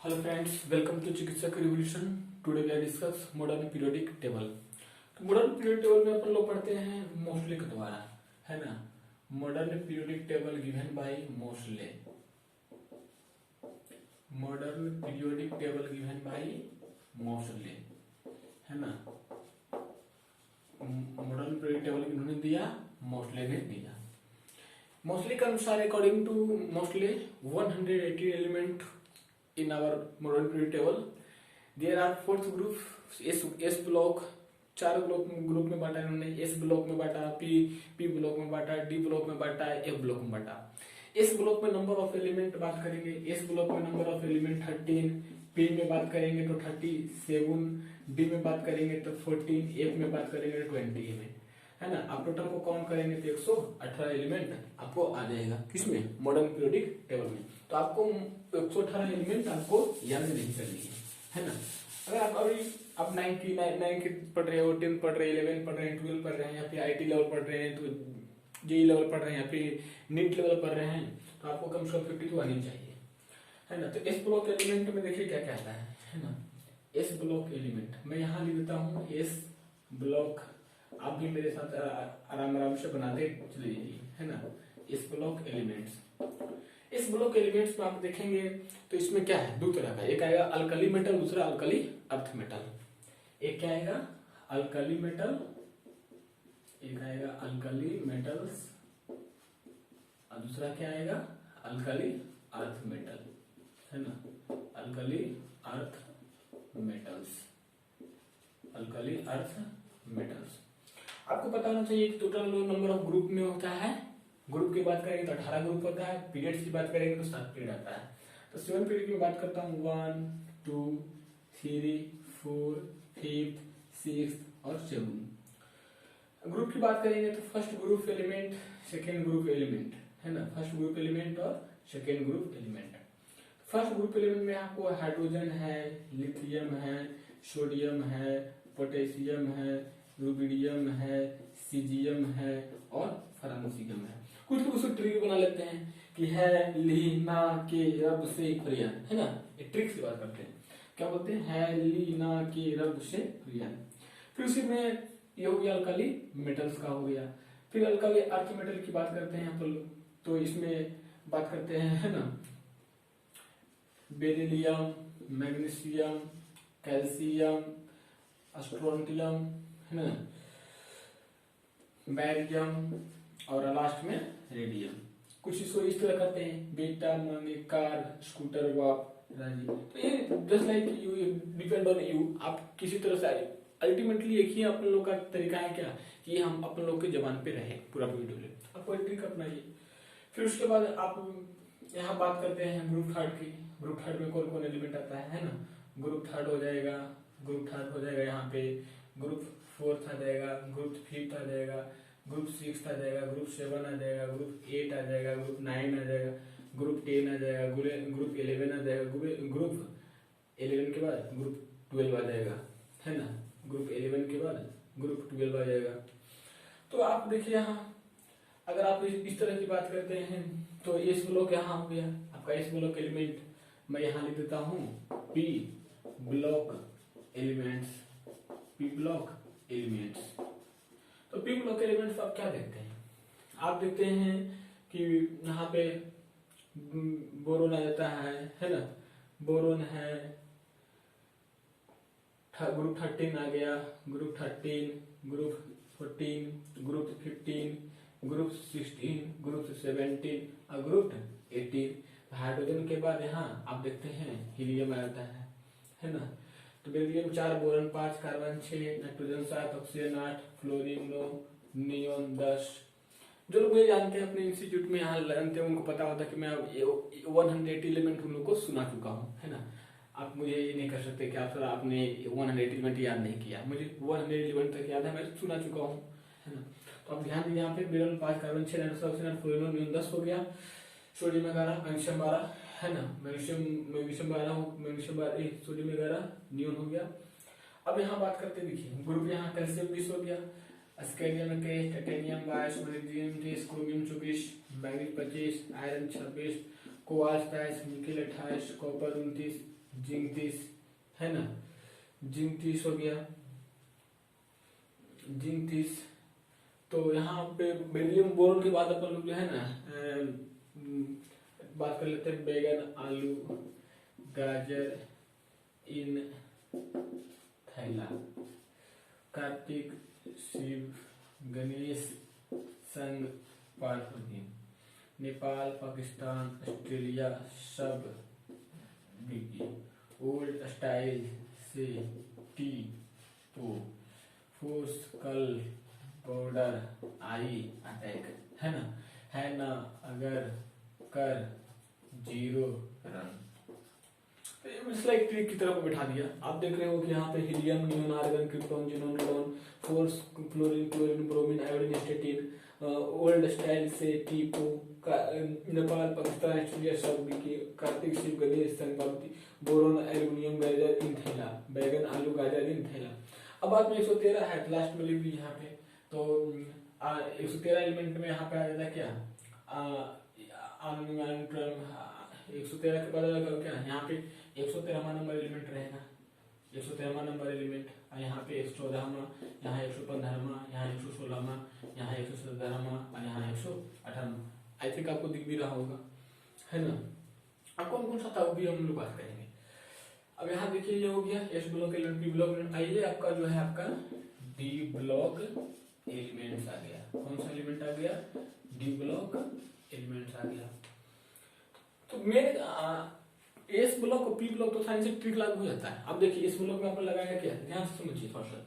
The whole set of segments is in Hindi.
हेलो फ्रेंड्स, वेलकम टू चिकित्सक revolution. Today we are discuss modern periodic table. तो मॉडर्न पीरियोडिक टेबल में अपन लोग पढ़ते हैं मोस्ले के द्वारा, है ना। Modern periodic table given by Moseley. Modern periodic table given by Moseley, है ना। मॉडर्न पीरियोडिक टेबल किन्होंने दिया? मोस्ले ने दिया। मोस्ले के अनुसार according to Moseley 180 element in our modern periodic table. There are fourth group S block, चार ग्रुप में बांटा इन्होंने। S ब्लॉक में बांटा, P ब्लॉक में बांटा, D ब्लॉक में बांटा, F ब्लॉक में बांटा। S ब्लॉक में नंबर ऑफ एलिमेंट बात करेंगे। S ब्लॉक में नंबर ऑफ एलिमेंट 13, P में बात करेंगे तो 37, D में बात करेंगे तो 14, F में बात करेंगे तो 20 में, है ना। आप टोटल को काउंट करेंगे तो 118 एलिमेंट आपको आ जाएगा। किसमें? मॉडर्न पीरियोडिक टेबल में। तो आपको 118 एलिमेंट आपको याद नहीं करनी है ना। अगर आप अभी आप 9 पढ़ रहे हो, 10 पढ़ रहे हैं, 11 पढ़ रहे हैं, 12 पढ़ रहे हैं, या फिर IT लेवल पढ़ रहे हैं, तो जेई लेवल पढ़ रहे हैं, या फिर नीट लेवल पढ़ रहे हैं, तो आपको कम से कम 50 तो आनी चाहिए, है ना। तो एस ब्लॉक एलिमेंट में देखिए क्या क्या आता है ना। एस ब्लॉक एलिमेंट मैं यहाँ लिख देता हूँ। एस ब्लॉक आप भी मेरे साथ आराम आराम से बनाते चले जाइए, है ना। एस ब्लॉक एलिमेंट्स, इस ब्लॉक एलिमेंट्स में आप देखेंगे तो इसमें क्या है, दो तरह का। एक आएगा अल्कली मेटल, दूसरा अल्कली अर्थ मेटल। एक क्या आएगा? अल्कली मेटल, एक आएगा अल्कली मेटल्स, और दूसरा क्या आएगा? अल्कली अर्थ मेटल, है ना। Alkali earth metals, alkali earth metals. आपको पता होना चाहिए कि टोटल नंबर ऑफ ग्रुप में होता है। ग्रुप की बात करेंगे तो 18 ग्रुप होता है। पीरियड्स की बात करेंगे तो 7 पीरियड आता है। तो 7 पीरियड की बात करता हूँ 1, 2, 3, 4, 5, 6 और 7। ग्रुप की बात करेंगे तो first group element, second group element, है ना। फर्स्ट ग्रुप एलिमेंट और second group element. First group element में आपको हाइड्रोजन है, लिथियम है, सोडियम है, पोटेशियम है, रुबिडियम है, सीजियम है और फ्रांसियम है। कुछ लोग उसको ट्रिक बना लेते हैं कि है ली ना के रब से प्रियन, है ना। एक ट्रिक से बात करते हैं, क्या बोलते हैं? है ली ना के रब से प्रियन। फिर उसी में ये हो गया अल्कली मेटल्स का हो गया। फिर अल्कली अर्थ मेटल की बात करते हैं अपन लोग, तो इसमें बात करते हैं, है ना, बेरिलियम, मैग्नीशियम, कैल्शियम, स्ट्रोंटियम, है ना, बैरियम और लास्ट में रेडियम। कुछ इसको इस तरह करते हैं, बेटा, मनी, कार, स्कूटर, वाप, राजी। तो ये just like you, depend on you. आप किसी तरह से अल्टीमेटली एक ही अपन लोग का तरीका है क्या कि हम अपन लोग के जबान पे रहे पूरा वीडियो ले। आपको ट्रिक अपनाइए। फिर उसके बाद आप यहाँ बात करते हैं ग्रुप थर्ड की। ग्रुप थर्ड में कौन कौन एलिमेंट आता है ना। ग्रुप थर्ड हो जाएगा, ग्रुप थर्ड हो जाएगा यहाँ पे, ग्रुप फोर्थ आ जाएगा, ग्रुप फिफ्थ आ जाएगा, ग्रुप 6 आ जाएगा, ग्रुप 7 आ जाएगा, ग्रुप 8 आ जाएगा, ग्रुप 9 आ जाएगा, ग्रुप 10 आ जाएगा, ग्रुप 11 आ जाएगा, ग्रुप 11 के बाद ग्रुप 12 आ जाएगा, है ना। ग्रुप 11 के बाद ग्रुप 12 आ जाएगा। तो आप देखिए यहाँ अगर आप इस तरह की बात करते हैं तो एस ब्लॉक यहाँ हो गया आपका। एस ब्लॉक एलिमेंट मैं यहाँ लिख देता हूँ P block elements, P block elements. तो पी ब्लॉक एलिमेंट्स आप क्या देखते हैं? आप देखते हैं कि यहाँ पे बोरोन आ जाता है ना। बोरोन है, ग्रुप 13 आ गया, group 13, group 14, group 15, group 16, group 17 और ग्रुप 18। हाइड्रोजन के बाद यहाँ आप देखते हैं हीलियम आ जाता है ना। तो beryllium 4, boron 5, carbon 6, nitrogen 7, oxygen 8, fluorine 9, neon 10। जो लोग मुझे जानते हैं अपने इंस्टीट्यूट में यहाँ जानते हैं, उनको पता होता है कि मैं 180 एलिमेंट उन लोग को सुना चुका हूँ, है ना। आप मुझे ये नहीं कर सकते कि आप सर आपने 180 एलिमेंट याद नहीं किया। मुझे 100 एलिमेंट तक याद है, मैं सुना चुका हूँ, है ना। तो आप ध्यान दीजिए यहाँ पे beryllium 5, carbon 6, nitrogen, oxygen, fluorine, neon 10 हो गया, सोडियम 11, मैग्नीशियम 12, है ना। मैग्नीशियम 12, सोडियम 11, नियोन हो गया। अब यहाँ बात करते देखिए ग्रुप, यहाँ कैल्शियम 20 हो गया, स्केलियम 21, titanium 22, magnesium 30, chromium 24, manganese 25, iron 26, cobalt 27, nickel 28, copper 29, zinc 30, है ना, जिंक 30 हो गया, जिंक 30। तो यहाँ पे बेरिलियम बोरोन के बाद अपन लोग जो है ना बात कर लेते हैं बैगन, आलू, गाजर इन थैला, कार्तिक, शिव, गणेश, संग, पार्वती, नेपाल, पाकिस्तान, ऑस्ट्रेलिया सब बिकी, ओल्ड स्टाइल से टी पो, फोर्स कल, बॉर्डर, आई, अटैक, है ना, अगर, कर, zero, run. It's like trick की तरफ बिठा दिया। आप देख रहे हो कि यहाँ पे helium, neon, argon, krypton, xenon, radon, फोर्स, chlorine, chlorine, bromine, iodine, astatine, old style से टीपो, नेपाल, पाकिस्तान, ऑस्ट्रेलिया सब की, कार्तिक, शिव, गणेश, संग, पार्वती, बोरोन, एल्यूमिनियम, गाजर, इन थैला, बैगन, आलू, गाजर, इन थैला। अब बात में 113 है, लास्ट में लिख दी यहाँ पे। तो 113 एलिमेंट में यहाँ पे आ जाता क्या, 113 के बाद क्या यहाँ पे 113वां नंबर एलिमेंट रहेगा, 113वां नंबर एलिमेंट, यहाँ पे 114वां, यहाँ 115वां, यहाँ 116वां, यहाँ 117वां और यहाँ 118वां। आई थिंक आपको दिख भी रहा होगा, है ना। अब कौन कौन सा था वो भी हम लोग बात करेंगे। अब यहाँ देखिए ये हो गया S block element, B block element. आइए आपका जो है आपका डी ब्लॉक एलिमेंट्स आ गया। कौन सा एलिमेंट आ गया, डी ब्लॉक एलिमेंट्स आ गया। तो मेरे एस ब्लॉक और पी ब्लॉक तो साइंस से ट्रिक लागू हो जाता है। अब देखिए इस ब्लॉक में अपन लगाया क्या, ध्यान से समझिए थोड़ा सा।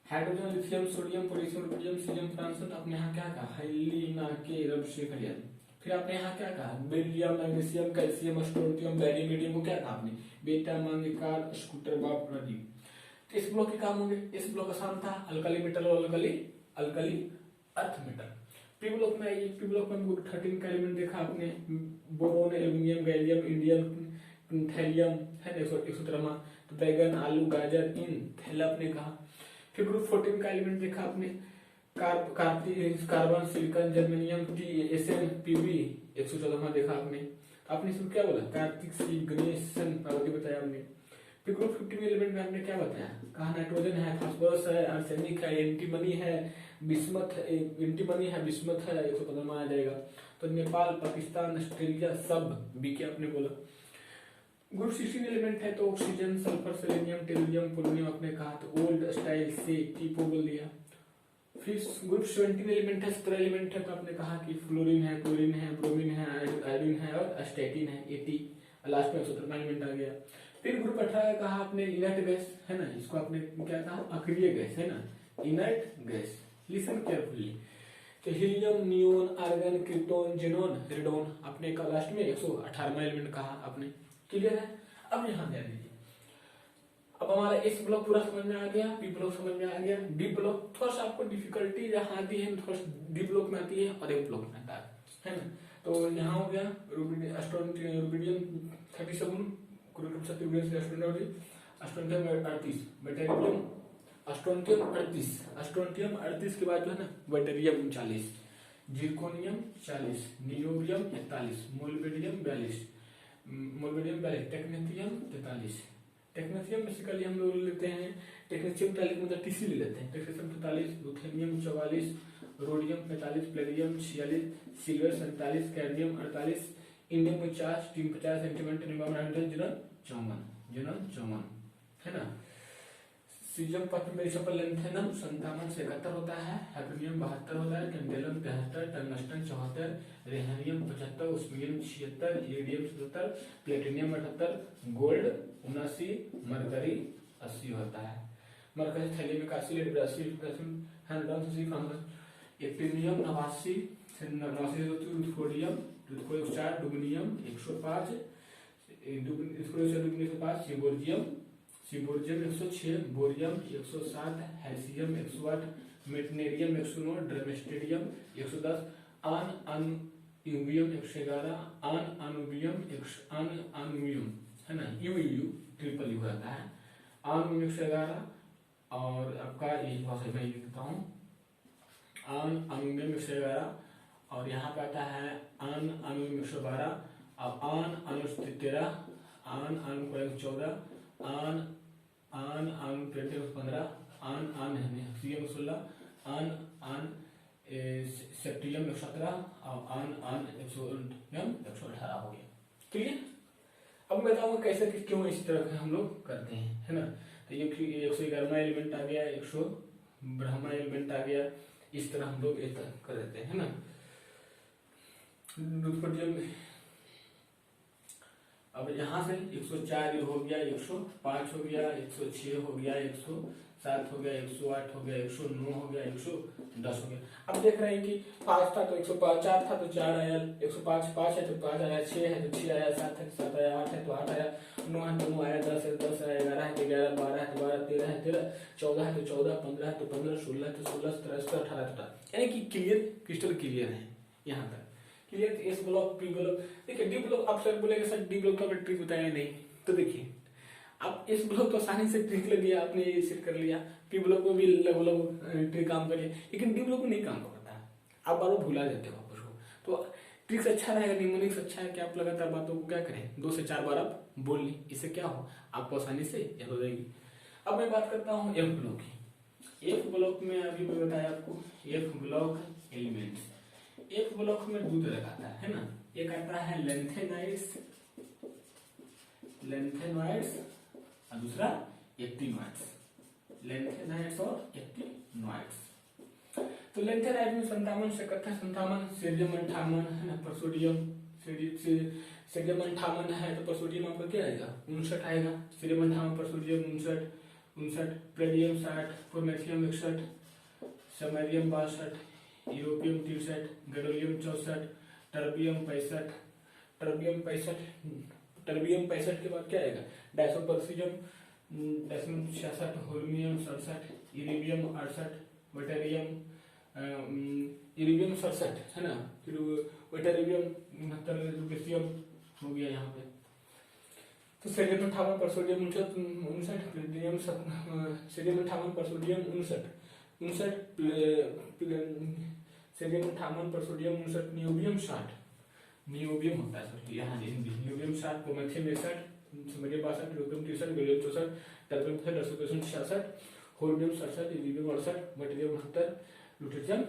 Hydrogen, lithium, sodium, potassium, rubidium, cerium, francium. आपने यहाँ क्या कहा, हाइलिना के रब शेखरियन। फिर आपने यहाँ क्या कहा, beryllium, magnesium, calcium, strontium, barium, medium को क्या कहा आपने, बेटा, मंगिकार, स्कूटर, बाप, प्रदीप। तो इस ब्लॉक के काम होंगे। इस ब्लॉक आसान था, अल्कली मेटल और alkali earth metal. P block में आइए, पी ब्लॉक में 13 का एलिमेंट देखा आपने, boron, aluminium, gallium, indium, thallium, है ना 117वां। तो बैगन, आलू, गाजर, इन थैला आपने कहा। फिर ग्रुप 14 का एलिमेंट देखा आपने, कार्बन, सिलिकॉन, जर्मेनियम, टीएसएन, पीबी 114वां देखा आपने। आपने इसमें क्या बोला, कार्तिक, शिव, गणेश, सन, पार्वती बताया आपने। फिर ग्रुप 15 एलिमेंट में आपने क्या बताया, कहा नाइट्रोजन है, फास्फोरस है, आर्सेनिक है, एंटीमनी है, बिस्मथ, एंटीमनी है, बिस्मथ है, 115वां आ जाएगा। तो नेपाल, पाकिस्तान, ऑस्ट्रेलिया सब बी के आपने बोला। ग्रुप 16 एलिमेंट है तो oxygen, sulphur, selenium, tellurium, polonium आपने कहा। तो ओल्ड स्टाइल से टीपो बोल दिया। फिर ग्रुप 17 एलिमेंट है, 17 एलिमेंट है तो आपने कहा कि फ्लोरीन है, क्लोरीन है, ब्रोमीन है, आयोडीन है और स्टैटिन है, 80। लास्ट में 117वां एलिमेंट आ गया। फिर ग्रुप 18 कहा आपने इनर्ट गैस, है ना, इसको आपने क्या कहा, अक्रिय गैस, है ना, इनर्ट गैस। Listen carefully. तो helium, neon, argon, krypton, xenon, radon आपने कहा। लास्ट में 118वां एलिमेंट कहा आपने। क्लियर है। अब यहाँ ध्यान दीजिए, अब हमारा एस ब्लॉक पूरा समझ में आ गया, पी ब्लॉक समझ में आ गया, डी ब्लॉक थोड़ा सा आपको डिफिकल्टी जहाँ आती है थोड़ा डी ब्लॉक में आती है और ए ब्लॉक में आता है ना। तो यहाँ हो गया रुबिडियम 37, स्ट्रोंटियम 38 के बाद जो है ना बैटेरियम 39, जिरकोनियम 40, नियोरियम 41, मोलिब्डेनम 42, टेक्नेशियम 43। टेक्नेशियम बेसिकली हम लोग लेते हैं, टेक्नेशियम 43 मतलब टीसी ले लेते हैं। टेक्नेशियम 43, लुथेनियम 44, रोडियम 45, प्लेटियम 46, सिल्वर 47, कैडमियम 48, इंडियम 50, टिन 50, सेंटीमेंट, जिनन 54, है ना। सीजम पत्र लेंथेनम 57 से 71 होता है, हैप्नियम 72 होता है, tantalum 73, tungsten 74, rhenium 75, osmium 76, iridium 77, platinum 78, gold 79, mercury 80 होता है। मरकरी थैलियम 81, लेड 82, हैंड्रोन एक्टिनियम 89, रुथोडियम 104, dubnium 105, seaborgium 106, bohrium 107, hassium 108, meitnerium 109, darmstadtium 110, आन एक्स11, आनुबियम है ना, यू ट्रिपल यू रहता है, आन एक्स11। और आपका ये भाषा में लिखता हूँ, आन एक्स11 और यहाँ पे आता है आन 112, अब आन अनुस्थित 13, आन कोलन 14, आन पेंटियम 15, आन हेक्सियम 16, आन सेप्टियम 17 और आन एक्सोडियम 118 हो गया। क्लियर? अब मैं बताऊंगा कैसे कि क्यों इस तरह हम लोग करते हैं, है ना। तो ये 111वां एलिमेंट आ गया, 112वां एलिमेंट आ गया, इस तरह हम लोग एक कर देते हैं, है ना। अब यहाँ से 104 हो गया, 105 हो गया, 106 हो गया, 107 हो गया, 108 हो गया, 109 हो गया, 110 हो गया। अब देख रहे हैं कि 5 था तो 105, 4 था तो 4 आया, 105 5 है तो 5 आया, 6 है तो 6 आया, 7 है तो 7 आया, 8 है तो 8 आया, 9 है तो 9 आया, 10 है तो 10 आया, 11 है तो 11, 12 है तो 12, 13 है तो 13, 14 है तो 14, 15 है तो 15, 16 है तो 16, 17 है तो 18 है तो 18। यानी कि क्लियर, क्रिस्टल क्लियर है यहाँ तक। Clear? S block, P block, देखिए डी ब्लॉक। आप सर बोलेंगे सर डी ब्लॉक का ट्रिक बताया नहीं, तो देखिए अब इस ब्लॉक तो आसानी से ट्रिक लग गया, आपने ये सेट कर लिया, पी ब्लॉक में भी लगभग ट्रिक काम करिए, लेकिन डी ब्लॉक में नहीं काम करता है, आप बार बार भुला जाते हो वापस को। तो ट्रिक्स अच्छा रहेगा, निमोनिक्स अच्छा है कि आप लगातार बातों को क्या करें, 2 से 4 बार आप बोल ली, इससे क्या हो आपको आसानी से याद हो जाएगी। अब मैं बात करता हूँ एफ ब्लॉक की। एफ ब्लॉक में अभी मैं बताया आपको एफ ब्लॉक एलिमेंट्स। एक ब्लॉक में 2 तरह का आता है ना, एक आता है लेंथेनॉइड्स और दूसरा एक्टिनॉइड्स, लेंथेनॉइड्स और एक्टिनॉइड्स। तो लेंथेनॉइड में संतामन से कथा संतामन, सोडियम 58 है ना, पर सोडियम 58 है तो पर सोडियम आपका क्या आएगा 59 आएगा, सोडियम 58 पर sodium 59, Palladium 60, potassium 61, samarium 62, europium 63, gadolinium 64, terbium 65 के बाद क्या आएगा डायसोपर्सियम 66, होल्मियम 67, इरिडियम 68, इरिडियम 67 है ना, फिर वेटेरियम 69 हो गया यहाँ पे। तो सोडियम 58 पर सोडियम 59, प्लेटिनियम सोडियम 58 पर सोडियम 59, सोडियम 58 पर सोडियम 59, नियोबियम 60, नियोबियम होता है सर यहाँ niobium 60, पोमेथियम 61, samarium 62, europium 63, gallium 64, terbium 66, होल्डियम 67, iridium 68, मटेरियम 72, lutetium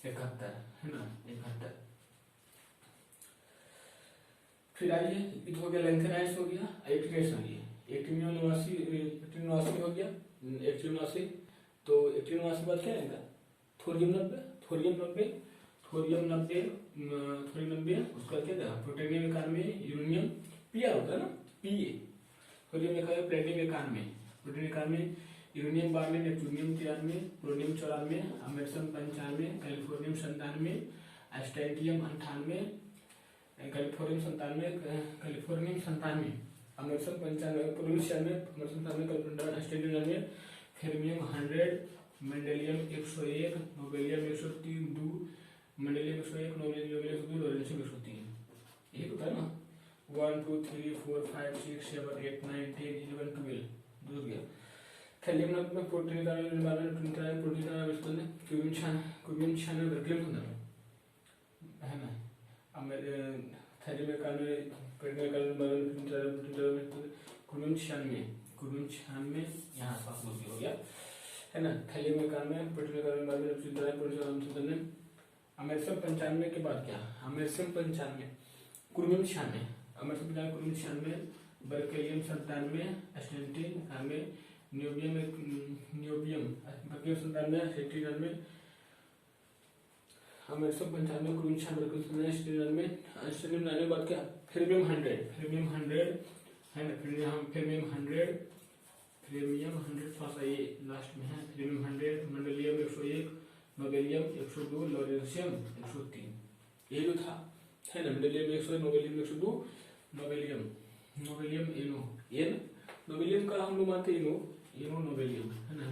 71 है ना 71। फिर आइए इधर हो गया लेंथेनाइड्स हो गया, एक्टिनेस हो गया, एक्टिनोसी हो गया, एक्टिनोसी। तो एक्टिनोसी बाद क्या आएगा थोरियम 90, उसका क्या था प्रोटेनियम 91, यूरेनियम पीआर होता है ना पीए, थोरियम लिखा है, platinum 91, protactinium 91, uranium 92, neptunium 93, plutonium 94, American 95, californium 97, एस्टेंटियम 98, californium 97, American 95, plutonium 96, American 97, californium एस्टेंटियम 99, fermium 100, mendelevium 101, nobelium 102, mendelevium 101, nobelium 102, lawrencium 103। ये होता है ना 1 2 3 4 5 6 7 8 9 10 11 12 दूर गया। थैलियम में प्रोटीन का प्रोटीन क्यूबियम 96 बर्कलियम है ना, थैलियम का क्यूबियम 96 यहाँ आसपास हो गया है ना, थैलियम में प्रोटीन का अमेरिकन 95 के बाद क्या अमेरिकन 95, क्रोमियम 96, अमेरिकन 95, बर्कलियम 97, एस्टेंटिन 91, नियोबियम बर्कलियम 97, एस्टेंटिन 99, अमेरिकन 95, क्रोमियम 96, बर्कलियम 99, एस्टेंटिन 99 बाद क्या फेर्मियम 100 है ना, फेर्मियम 100 थोड़ा सा ये लास्ट में है, फेर्मियम 100, मेंडेलियम 101, नोबेलियम 102, लोरेंशियम 103। ये जो था है ना मेंडेलियम 101, नोबेलियम 102, नोबेलियम नोबेलियम का हम लोग मानते इनो नोबेलियम है ना,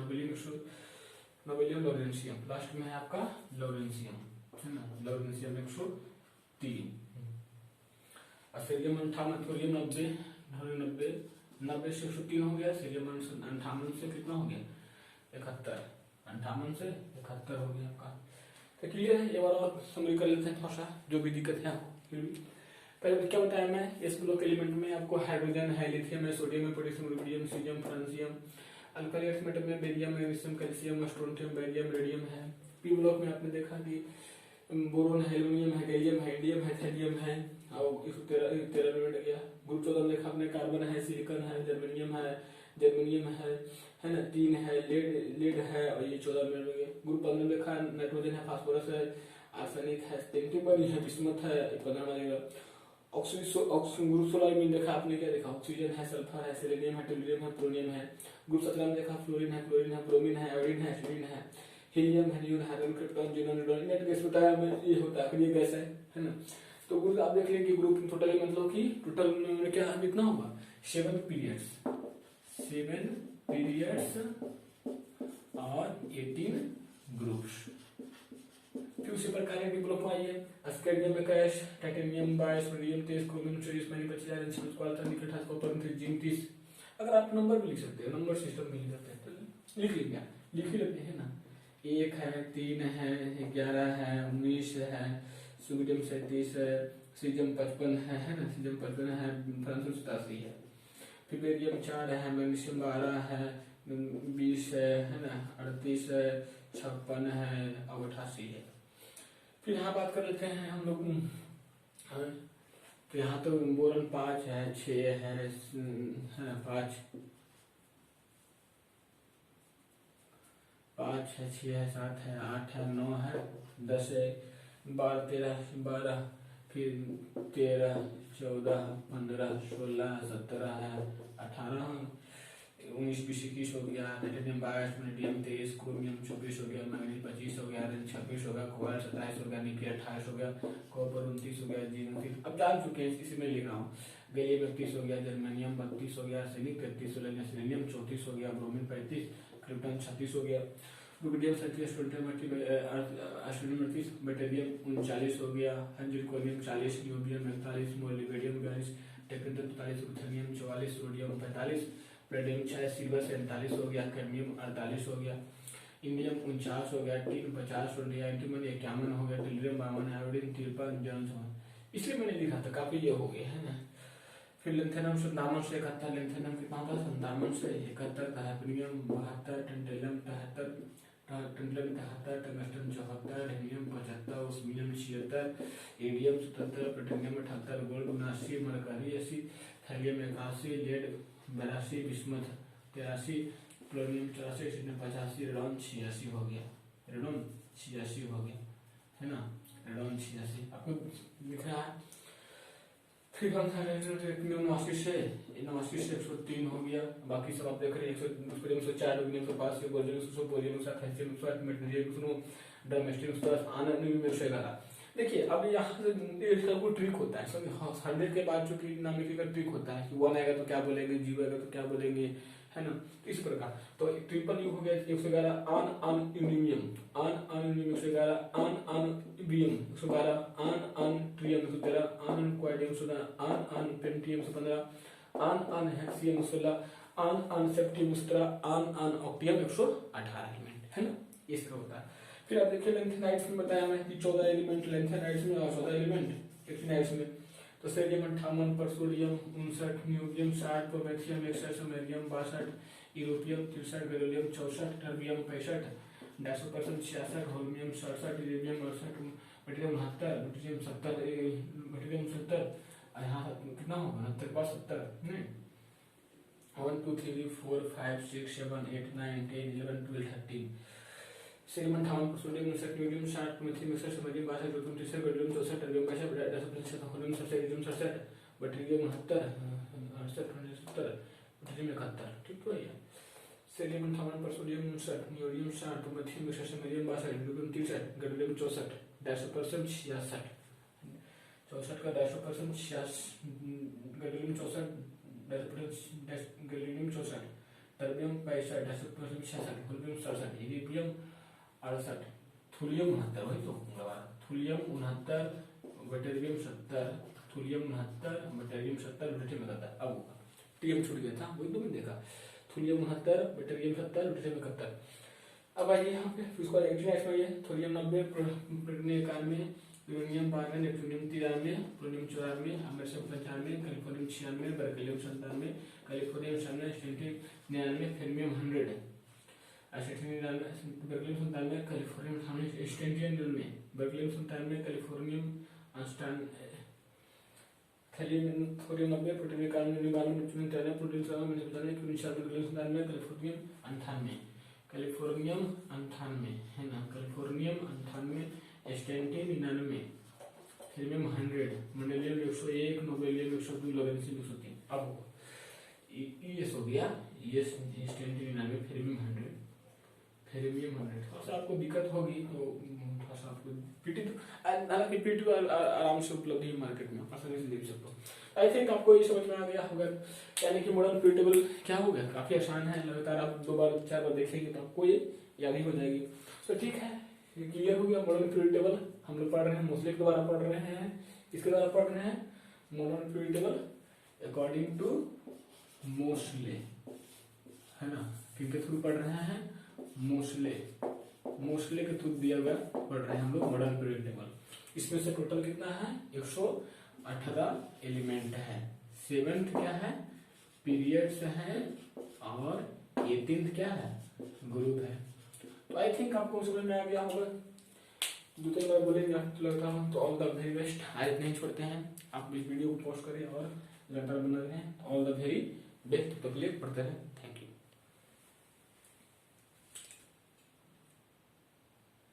नोबेलियम लोरेंशियम, लास्ट में है आपका लोरेंशियम है ना, लोरेंशियम 103, सोडियम 58, थोरियम 90 से 103 हो गया, सोडियम 58 से कितना हो गया 71, 58 से 71 हो गया आपका। तो क्लियर है, ये वाला समरी कर लेते हैं थोड़ा सा जो भी दिक्कत है आपको फिर भी। पहले क्या बताया मैं, इस ब्लॉक एलिमेंट में आपको हाइड्रोजन है, लिथियम है, सोडियम है, potassium, rubidium, caesium, francium. Alkyl earth metal में barium, magnesium, calcium, strontium, barium, radium है। पी ब्लॉक में आपने देखा कि बोरोन है, एल्यूमिनियम है, गैलियम है, इंडियम है, थैलियम है, और 113 एलिमेंट गया। ग्रुप 14 में देखा आपने कार्बन है, सिलिकॉन है, जर्मेनियम है ना, टीन है, लेड है, और ये 14 एलिमेंट गए। ग्रुप 15 में देखा नाइट्रोजन है, फास्फोरस है, आर्सेनिक है, टेंटिबनी है, बिस्मथ है, 15 में देगा। ग्रुप 16 में देखा आपने, क्या देखा, ऑक्सीजन है, सल्फर है, सेलेनियम है, टोल्यूरियम है, प्रोनियम है। ग्रुप 17 में देखा फ्लोरीन है, क्लोरीन है, ब्रोमीन है, आयोडीन है, एसिडिन है, हीलियम है, नियोन है, क्रिप्टॉन, ज़ीनॉन, रेडॉन। इनमें गैस बताया मैं, ये होता है, ये गैस है ना। तो ग्रुप आप देख लेंगे, ग्रुप टोटल मतलब कि टोटल में क्या कितना होगा, 7 पीरियड्स और 18 ग्रुप्स। फिर उसी प्रकार के ग्रुप में आइए, अस्केरियम में कैश, टाइटेनियम, बायस, सोडियम 23, क्रोमियम 24, मैग्नीशियम 25, क्वार्टज, निकल 28, कॉपर 29, जिंक 30। अगर आप नंबर भी लिख सकते हैं, नंबर सिस्टम में लिख सकते हैं, तो लिख लीजिए, लिख ही लेते हैं ना। 1 है, 3 है, 11 है, 19 है, सोडियम 37 है, सीजियम 55 है ना, सीजियम 55 है, फ्रांसियम 87 है। फिर बेरियम 4 है, मैग्नीशियम 12 है, 20 है ना, 38 है, 56 है, और 88 है। फिर यहाँ बात कर लेते हैं हम लोग, तो यहाँ तो बोरन 5 है, 6 है, 5 है, 6 है, 7 है, 8 है, 9 है, 10 है, 12, 13, फिर 13, 14, 15, 16, 17 है, 18, 19, 20, 21 हो गया, टाइटेनियम 22, मैग्नीशियम 23, क्रोमियम 24 हो गया, मैग्नीशियम 25 हो गया, आयरन 26 हो गया, कोबाल्ट 27 हो गया, निकेल 28 हो गया, कॉपर 29 हो गया, जिंक 29, अब जान चुके हैं, इसी में लिख रहा हूँ। गैलियम 31 हो गया, जर्मेनियम 32 हो गया, आर्सेनिक 33 हो गया, सेलेनियम 34 हो गया, ब्रोमीन 35, क्रिप्टॉन 36 हो गया, रुबिडियम 37, स्ट्रोंथियम 38, बेटेरियम 39 हो गया, zirconium 40, niobium 41, मोलिबेडियम 42, technical 43, ruthenium 44, sodium 45, platinum 6, silver 47 हो गया, कैडमियम 48 हो गया, इंडियम 49 हो गया, टिन 50 हो गया, एंटीमनी 51 हो गया, टेल्यूरियम 52, आयोडीन 53, जर्मन। इसलिए मैंने लिखा था, काफी ये हो गए है ना। फिर लिथेनम से दामन से 71, लिथेनम कितना था, संतावन से 71, हाइपोनियम 72, टेंटेलम 73, टंगस्टन 73, टंगस्टन 74, हेलियम 75, ओस्मियम 76, एडियम 77, platinum 78, gold 79, mercury 80, thallium 81, lead 82, bismuth 83, polonium 84, सिडनियम 85, रेडॉन 86 हो गया, रेडॉन 86 हो गया है ना, रेडॉन 86 आपको दिख रहा है। फिर कौन सा नवासी से 103 हो गया, बाकी सब आप देख रहे हैं 104, 105, bohrium 100, bohrium 107, 108, magnesium 109, domestic 110, iron में 111। देखिए अब यहाँ से इसका कोई ट्रिक होता है, समझ 100 के बाद जो कि नामिक का ट्रिक होता है कि 1 आएगा तो क्या बोलेंगे, 0 आएगा तो क्या बोलेंगे, है ना। तो इस प्रकार तो ट्रिपल यू हो गया 111, आन यूनियम 111, आन बियम 112, आन ट्रियम 113, आन क्वाडियम 16, आन पेंटियम 115, आन हेक्सियम 16, आन सेप्टियम 17, आन ऑक्टियम 118 एलिमेंट, है ना, इस तरह होता है। फिर आप देखिए लेंथेनाइड्स में बताया मैं कि 14 एलिमेंट लेंथेनाइड्स में और 14 एलिमेंट एक्टिनाइड्स में। तो सोडियम 58 पर, sodium 59, niobium 60, promethium 61, samarium 62, europium 63, beryllium 64, terbium 65, dysprosium 66, holmium 67, इरेनियम 68, बेटियम 69, luteum 70, बेटियम 70, यहाँ कितना होगा 69 70 नहीं 1 2 3 4 5 6 7 8 9 10 11 12 13। Sodium 58, sodium 59, europium 60, promethium 61, samarium 62, lutetium 63, beryllium 64, terbium 65, dysprosium holmium 67, इरेनियम 67, बेटियम 69 68 70, बेटियम 71। ठीक तो है। सोडियम 58 पर, sodium 59, europium 60, promethium 61, samarium 62, lutetium 63, gallium 64, dysprosium 66, 64 का dysprosium 66, gallium 64, gallium 64, terbium 65, dysprosium 66, holmium 67, iridium 68, thulium 69, वही तो थूलियम 69, बेटेरियम 70, थूलियम 69, बेटेरियम 70, लुटियम 71। अब होगा टीएम छूट गया था, वही तो मैंने देखा, थूलियम 69, बेटेरियम 70, लुटियम 71। अब आइए यहाँ पे उसको एक्टिनाइड्स में, थोलियम 90, platinum 91, uranium 12, नेप्ट्यूनियम 93, plutonium 94, americium 95, californium 96, beryllium 97, californium 97, स्ट्रोंथियम 99, fermium 100, beryllium 97, californium 98, स्ट्रोंथियम 99, beryllium 97, californium 98, thorium 90, plutonium 91, नेप्ट्यूनियम 93, plutonium 97, beryllium 97, californium 98, californium 98 है ना, californium 98, स्ट्रोंथियम 99, fermium 100, mendelevium 101, nobelium 102, lawrencium 103। अब ये हो गया, ये स्ट्रोंथियम 99, फेर्मियम 100, फेर्मियम 100। थोड़ा सा आपको दिक्कत होगी तो थोड़ा सा आपको पीटी, हालांकि पीटी आराम से उपलब्ध है मार्केट में, आसानी से देख सकते हो। आई थिंक आपको ये समझ में आ गया होगा, यानी कि मॉडर्न पीरियड टेबल क्या होगा, काफी आसान है, लगातार आप 2 बार 4 बार देखेंगे तो आपको ये याद ही हो जाएगी। तो ठीक है, ये क्लियर हो गया। मॉडर्न पीरियड टेबल हम लोग पढ़ रहे हैं, मोस्टली के द्वारा पढ़ रहे हैं, इसके द्वारा पढ़ रहे हैं modern period table according to mostly, है ना, किनके थ्रू पढ़ रहे हैं, मोस्टले के थ्रू दिया हुआ पढ़ रहे हैं हम लोग मॉडर्न पीरियड टेबल। इसमें से टोटल कितना है, 118 एलिमेंट है, 7th क्या है, पीरियड्स है, और 18th क्या है, ग्रुप है। तो आई थिंक आपको समझ में आ गया होगा। 2-3 बार बोलेंगे तो लगता हूँ, तो ऑल द वेरी बेस्ट। आज नहीं छोड़ते हैं, आप इस वीडियो को पोस्ट करें और लगातार बना रहे हैं। ऑल द वेरी बेस्ट, तो क्लियर पढ़ते रहें।